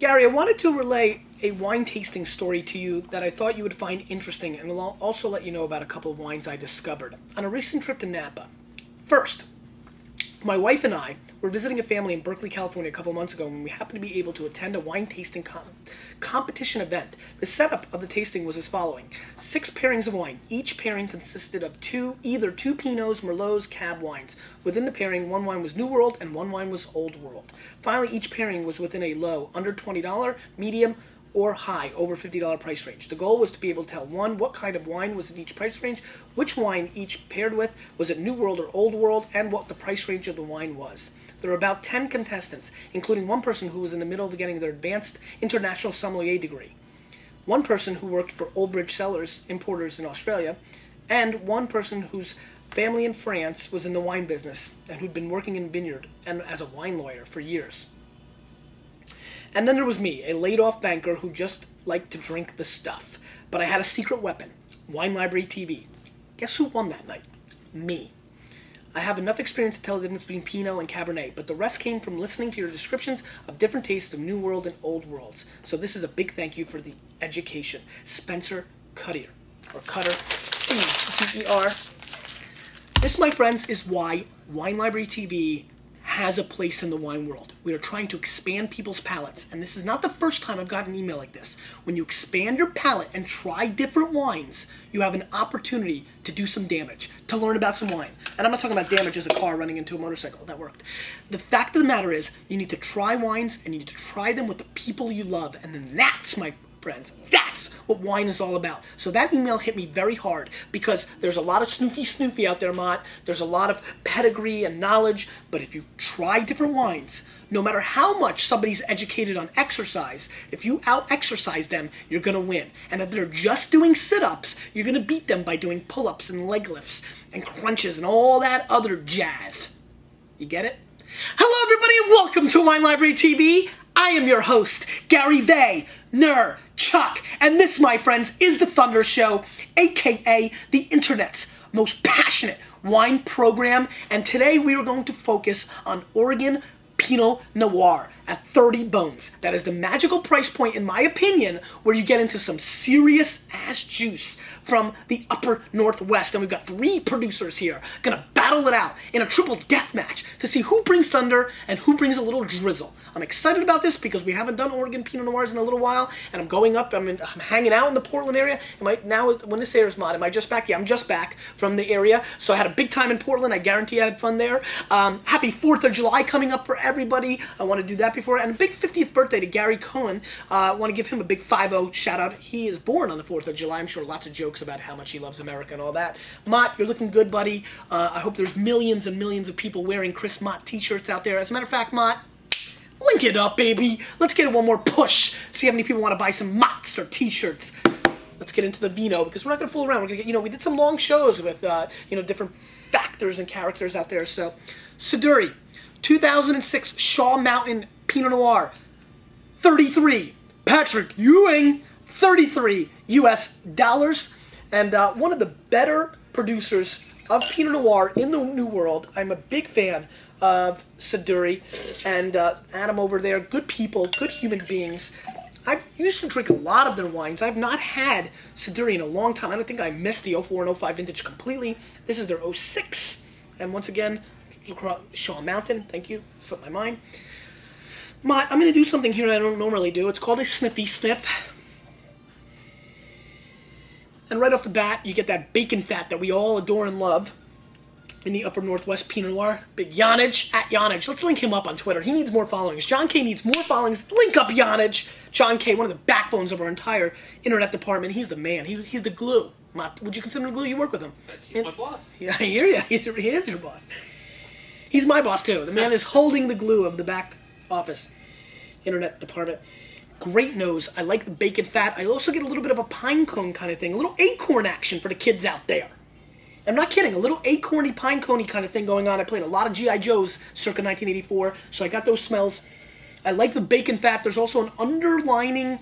Gary, I wanted to relay a wine tasting story to you that I thought you would find interesting, and I'll also let you know about a couple of wines I discovered on a recent trip to Napa. First, my wife and I were visiting a family in Berkeley, California a couple of months ago when we happened to be able to attend a wine tasting competition event. The setup of the tasting was as following. 6 pairings of wine. Each pairing consisted of either two Pinots, Merlots, Cab wines. Within the pairing, one wine was New World and one wine was Old World. Finally, each pairing was within a low, under $20, medium, or high, over $50 price range. The goal was to be able to tell, 1, what kind of wine was in each price range, which wine each paired with, was it New World or Old World, and what the price range of the wine was. There were about 10 contestants, including one person who was in the middle of getting their advanced international sommelier degree, one person who worked for Old Bridge Cellars importers in Australia, and one person whose family in France was in the wine business and who'd been working in vineyard and as a wine lawyer for years. And then there was me, a laid-off banker who just liked to drink the stuff. But I had a secret weapon, WineLibraryTV. Guess who won that night? Me. I have enough experience to tell the difference between Pinot and Cabernet, but the rest came from listening to your descriptions of different tastes of New World and Old Worlds. So this is a big thank you for the education. Spencer Cutter, or Cutter, C-T-E-R. This, my friends, is why WineLibraryTV has a place in the wine world. We are trying to expand people's palates, and this is not the first time I've gotten an email like this. When you expand your palate and try different wines, you have an opportunity to do some damage, to learn about some wine. And I'm not talking about damage as a car running into a motorcycle. That worked. The fact of the matter is, you need to try wines, and you need to try them with the people you love, and then that's, my friends, that's what wine is all about. So that email hit me very hard because there's a lot of snoofy out there, Mott. There's a lot of pedigree and knowledge, but if you try different wines, no matter how much somebody's educated on exercise, if you out-exercise them, you're going to win. And if they're just doing sit-ups, you're going to beat them by doing pull-ups and leg lifts and crunches and all that other jazz. You get it? Hello, everybody, and welcome to Wine Library TV. I am your host, Gary Bay, Ner, Chuck, and this, my friends, is the Thunder Show, aka the internet's most passionate wine program, and today we are going to focus on Oregon Pinot Noir at 30 bones. That is the magical price point, in my opinion, where you get into some serious ass juice from the upper Northwest. And we've got 3 producers here gonna battle it out in a triple death match to see who brings thunder and who brings a little drizzle. I'm excited about this because we haven't done Oregon Pinot Noirs in a little while, and I'm going up, I'm hanging out in the Portland area. Now, when this airs, Mod, am I just back? Yeah, I'm just back from the area, so I had a big time in Portland. I guarantee I had fun there. Happy 4th of July coming up for everybody. I want to do that before, and a big 50th birthday to Gary Cohen. I want to give him a big 5-0 shout out. He is born on the 4th of July. I'm sure lots of jokes about how much he loves America and all that. Mott, you're looking good, buddy. I hope there's millions and millions of people wearing Chris Mott t-shirts out there. As a matter of fact, Mott, link it up, baby. Let's get it one more push. See how many people want to buy some Monster t-shirts. Let's get into the vino because we're not going to fool around. We're going to get, we did some long shows with, different factors and characters out there. So, Siduri, 2006 Shaw Mountain Pinot Noir, 33. Patrick Ewing, 33 US dollars. And one of the better producers of Pinot Noir in the New World. I'm a big fan of Siduri and Adam over there. Good people, good human beings. I used to drink a lot of their wines. I've not had Siduri in a long time. I don't think I missed the 04 and 05 vintage completely. This is their 06. And once again, Shaw Mountain. Thank you. Slipped my mind. Mott, I'm going to do something here I don't normally do. It's called a sniffy sniff. And right off the bat, you get that bacon fat that we all adore and love in the upper Northwest Pinot Noir. Big Yonage, at Yonage. Let's link him up on Twitter. He needs more followings. John K needs more followings. Link up Yonage. John K, one of the backbones of our entire internet department. He's the man. He's the glue. Would you consider him the glue? You work with him. He's my boss. Yeah, I hear you. He is your boss. He's my boss, too. The man is holding the glue of the back office internet department. Great nose. I like the bacon fat. I also get a little bit of a pine cone kind of thing. A little acorn action for the kids out there. I'm not kidding. A little acorny, pine coney kind of thing going on. I played a lot of G.I. Joes circa 1984, so I got those smells. I like the bacon fat. There's also an underlining...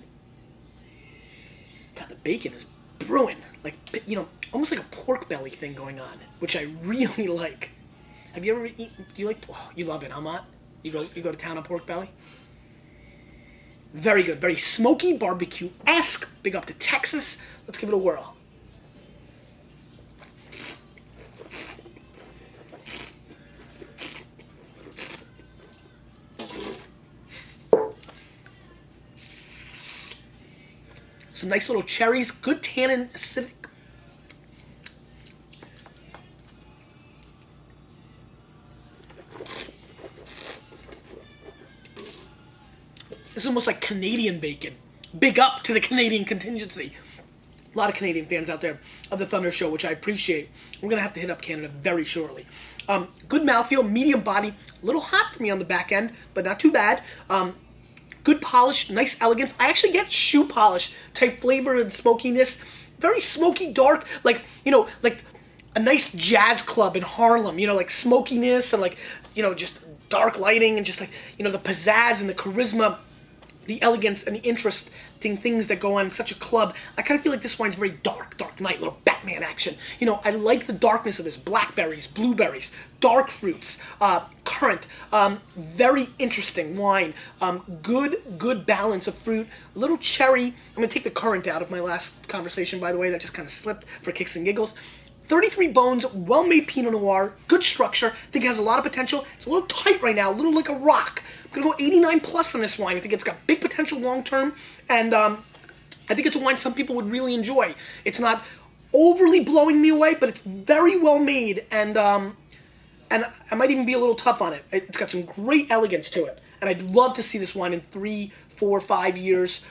God, the bacon is brewing. Like, almost like a pork belly thing going on, which I really like. Have you ever eaten... Do you like... Oh, you love it, huh, Mott? You go to town on pork belly? Very good. Very smoky, barbecue-esque. Big up to Texas. Let's give it a whirl. Some nice little cherries, good tannin, acidic. This is almost like Canadian bacon. Big up to the Canadian contingency. A lot of Canadian fans out there of the Thunder Show, which I appreciate. We're going to have to hit up Canada very shortly. Good mouthfeel, medium body, a little hot for me on the back end, but not too bad. Good polish, nice elegance. I actually get shoe polish type flavor and smokiness. Very smoky, dark, like, you know, like a nice jazz club in Harlem, you know, like smokiness and like, you know, just dark lighting and just like, you know, the pizzazz and the charisma, the elegance and the interesting things that go on in such a club. I kind of feel like this wine's very dark night, little Batman action. You know, I like the darkness of this. Blackberries, blueberries, dark fruits, currant. Very interesting wine. Good balance of fruit. A little cherry. I'm going to take the currant out of my last conversation, by the way. That just kind of slipped for kicks and giggles. 33 bones, well-made Pinot Noir, good structure. I think it has a lot of potential. It's a little tight right now, a little like a rock. I'm going to go 89 plus on this wine. I think it's got big potential long-term, and I think it's a wine some people would really enjoy. It's not overly blowing me away, but it's very well-made, and I might even be a little tough on it. It's got some great elegance to it, and I'd love to see this wine in 3, 4, 5 years,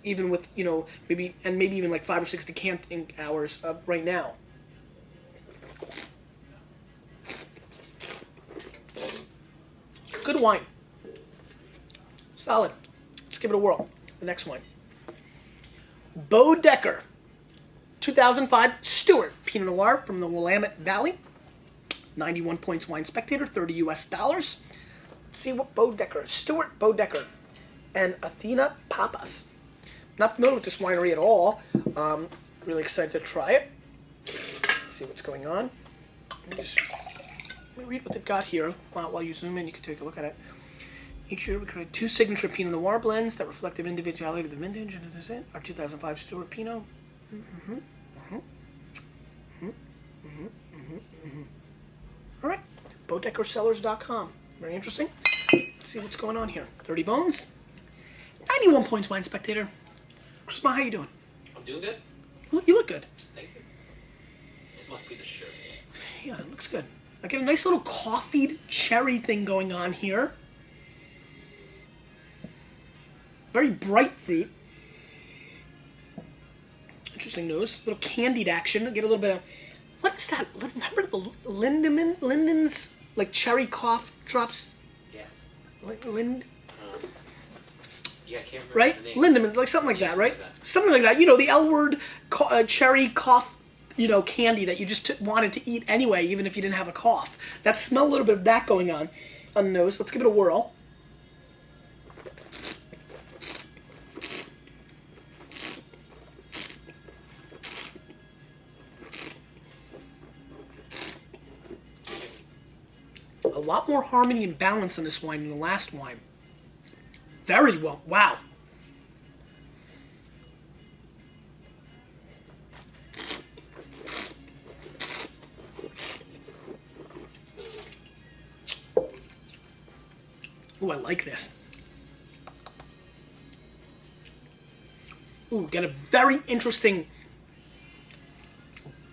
even with, you know, maybe even like 5 or 6 decanting hours right now. Good wine. Solid. Let's give it a whirl. The next wine. Beaux 2005 Stewart Pinot Noir from the Willamette Valley. 91 points Wine Spectator, $30 US. Let's see what Beaux Stewart Beaux and Athena Papas. Not familiar with this winery at all. Really excited to try it. Let's see what's going on. Let me read what they've got here. While you zoom in, you can take a look at it. Each year we create 2 signature Pinot Noir blends that reflect the individuality of the vintage, and it is it. Our 2005 Stewart Pinot. All right, BeauxDecorsCellars.com. Very interesting. Let's see what's going on here. 30 bones. 91 points, Wine Spectator. Chris, how you doing? I'm doing good. You look good. Thank you. This must be the shirt. Yeah, it looks good. I get a nice little coffeed cherry thing going on here. Very bright fruit. Interesting nose. A little candied action. I get a little bit of... What is that? Remember the Linden's, like, cherry cough drops? Yes. Yeah, I can't remember right? the name. Lindeman's, like something like that, right? Something like that. You know, the L word cherry cough, you know, candy that you just wanted to eat anyway, even if you didn't have a cough. That smell, a little bit of that going on the nose. Let's give it a whirl. A lot more harmony and balance in this wine than the last wine. Very well. Wow. Ooh, I like this. Ooh, got a very interesting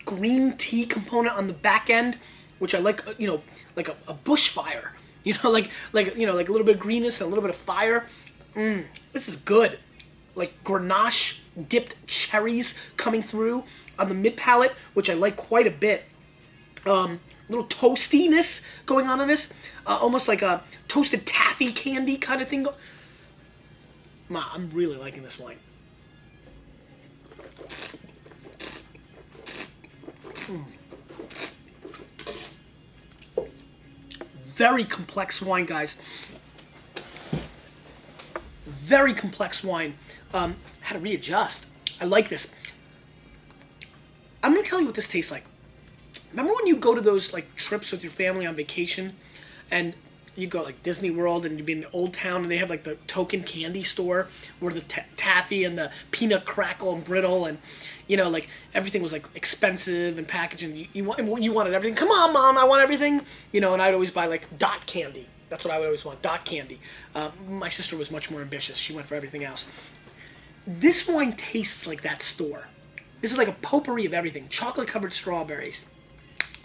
green tea component on the back end, which I like, you know, like a bushfire. You know, like you know, like a little bit of greenness and a little bit of fire. This is good. Like Grenache dipped cherries coming through on the mid palate, which I like quite a bit. Little toastiness going on in this, almost like a toasted taffy candy kind of thing. I'm really liking this wine. Very complex wine, guys. Very complex wine. Had to readjust. I like this. I'm gonna tell you what this tastes like. Remember when you go to those like trips with your family on vacation, and you go like Disney World and you'd be in Old Town and they have like the token candy store where the taffy and the peanut crackle and brittle and like everything was like expensive and packaging. You wanted everything. Come on, Mom, I want everything. And I'd always buy like dot candy. That's what I would always want, dot candy. My sister was much more ambitious. She went for everything else. This wine tastes like that store. This is like a potpourri of everything. Chocolate-covered strawberries,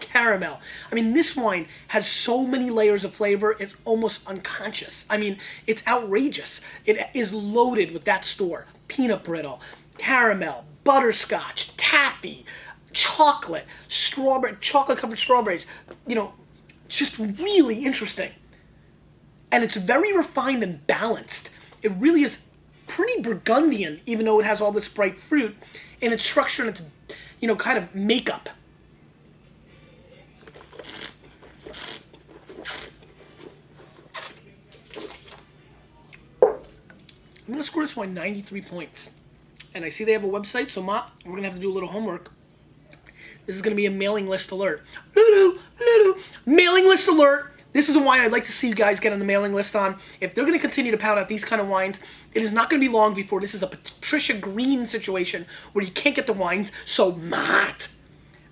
caramel. I mean, this wine has so many layers of flavor, it's almost unconscious. I mean, it's outrageous. It is loaded with that store. Peanut brittle, caramel, butterscotch, taffy, chocolate, strawberry, chocolate-covered strawberries. It's just really interesting. And it's very refined and balanced. It really is pretty Burgundian, even though it has all this bright fruit in its structure and its, kind of makeup. I'm going to score this wine 93 points. And I see they have a website, so Ma, we're going to have to do a little homework. This is going to be a mailing list alert. Mailing list alert! This is a wine I'd like to see you guys get on the mailing list on. If they're going to continue to pound out these kind of wines, it is not going to be long before this is a Patricia Green situation where you can't get the wines. So, Matt,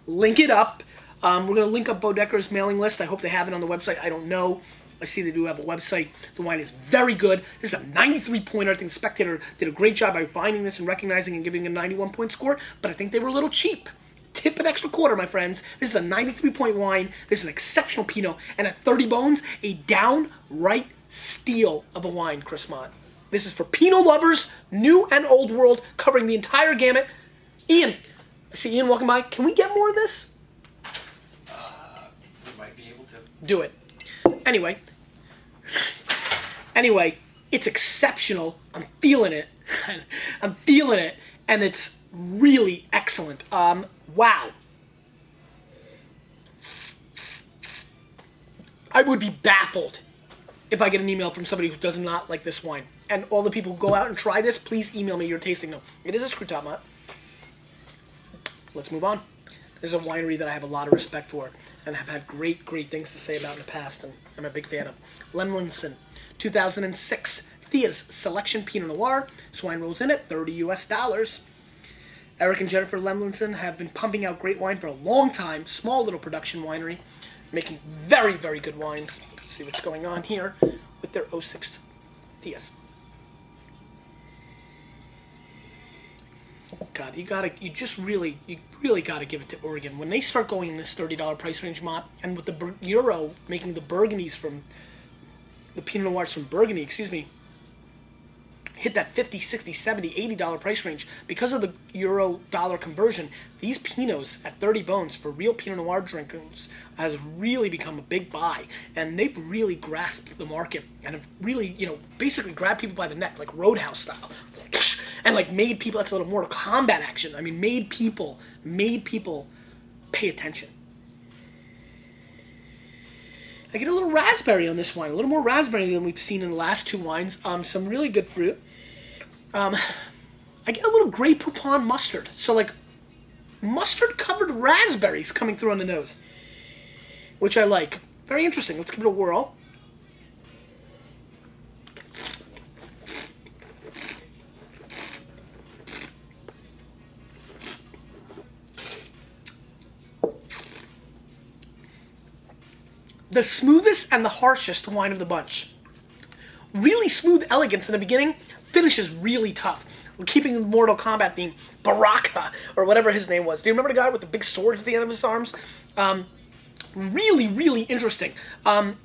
link it up. We're going to link up Boudecker's mailing list. I hope they have it on the website. I don't know. I see they do have a website. The wine is very good. This is a 93-pointer. I think the Spectator did a great job by finding this and recognizing and giving a 91-point score, but I think they were a little cheap. Tip an extra quarter, my friends. This is a 93-point wine. This is an exceptional Pinot. And at 30 bones, a downright steal of a wine, Chris Mott. This is for Pinot lovers, new and old world, covering the entire gamut. Ian, I see Ian walking by. Can we get more of this? We might be able to. Do it. Anyway, it's exceptional. I'm feeling it. And it's really excellent. Wow. I would be baffled if I get an email from somebody who does not like this wine. And all the people who go out and try this, please email me your tasting note. It is a screw top, Matt. Let's move on. This is a winery that I have a lot of respect for and have had great things to say about in the past, and I'm a big fan of. Lemlinson, 2006. Thea's Selection Pinot Noir. This wine rolls in at $30 US. Eric and Jennifer Lemlinson have been pumping out great wine for a long time. Small little production winery, making very good wines. Let's see what's going on here with their 06 Thea's. God, you really gotta give it to Oregon. When they start going in this $30 price range, Mott, and with the Euro making the Burgundies from the Pinot Noirs from Burgundy, hit that $50, $60, $70, $80 price range. Because of the euro-dollar conversion, these Pinots at 30 bones for real Pinot Noir drinkers has really become a big buy. And they've really grasped the market and have really, basically grabbed people by the neck, like Roadhouse style. And like made people, that's a little Mortal Kombat action. I mean, made people pay attention. I get a little raspberry on this wine, a little more raspberry than we've seen in the last two wines. Some really good fruit. I get a little Grey Poupon mustard. So like mustard-covered raspberries coming through on the nose, which I like. Very interesting. Let's give it a whirl. The smoothest and the harshest wine of the bunch. Really smooth elegance in the beginning, finishes really tough. We're keeping the Mortal Kombat theme, Baraka, or whatever his name was. Do you remember the guy with the big swords at the end of his arms? Really interesting. Hold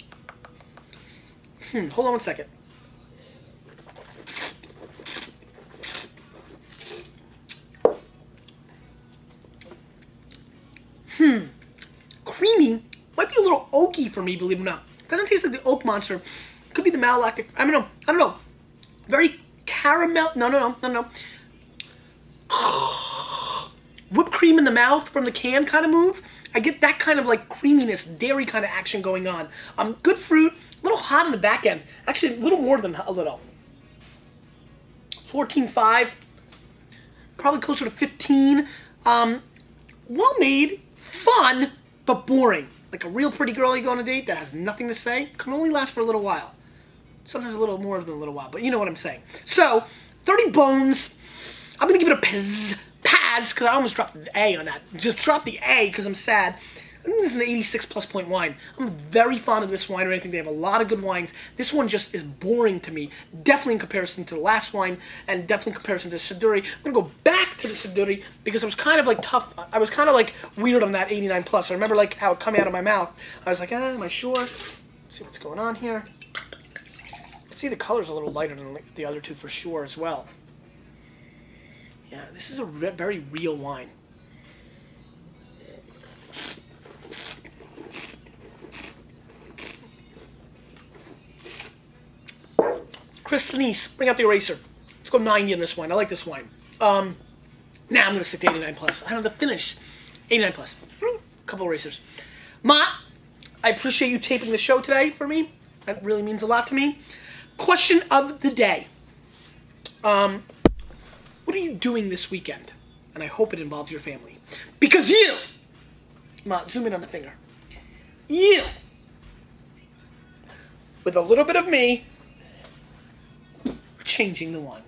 on one second. Creamy. Might be a little oaky for me, believe it or not. Doesn't taste like the oak monster. Could be the malolactic. I don't know. Very caramel. No. Whipped cream in the mouth from the can kind of move. I get that kind of like creaminess, dairy kind of action going on. Good fruit. A little hot on the back end. Actually, a little more than a little. 14.5. Probably closer to 15. Well made, fun, but boring. like a real pretty girl you go on a date that has nothing to say, can only last for a little while. Sometimes a little more than a little while, but you know what I'm saying. So, 30 bones. I'm going to give it a Paz, because I almost dropped the A on that. Just dropped the A because I'm sad. I think this is an 86 plus point wine. I'm very fond of this winery. I think they have a lot of good wines. This one just is boring to me. Definitely in comparison to the last wine, and definitely in comparison to the Siduri. I'm going to go back to the Siduri because I was kind of like tough. I was kind of like weird on that 89 plus. I remember like how it coming out of my mouth. I was like, am I sure? Let's see what's going on here. See, the color's a little lighter than the other two for sure as well. Yeah, this is a very real wine. Chris Denise, bring out the eraser. Let's go 90 in this wine. I like this wine. Now I'm going to stick to 89 plus. I don't have to finish. 89 plus. Couple erasers. Ma, I appreciate you taping the show today for me. That really means a lot to me. Question of the day. What are you doing this weekend? And I hope it involves your family. Because you, Ma, zoom in on the finger. You, with a little bit of me, are changing the wine.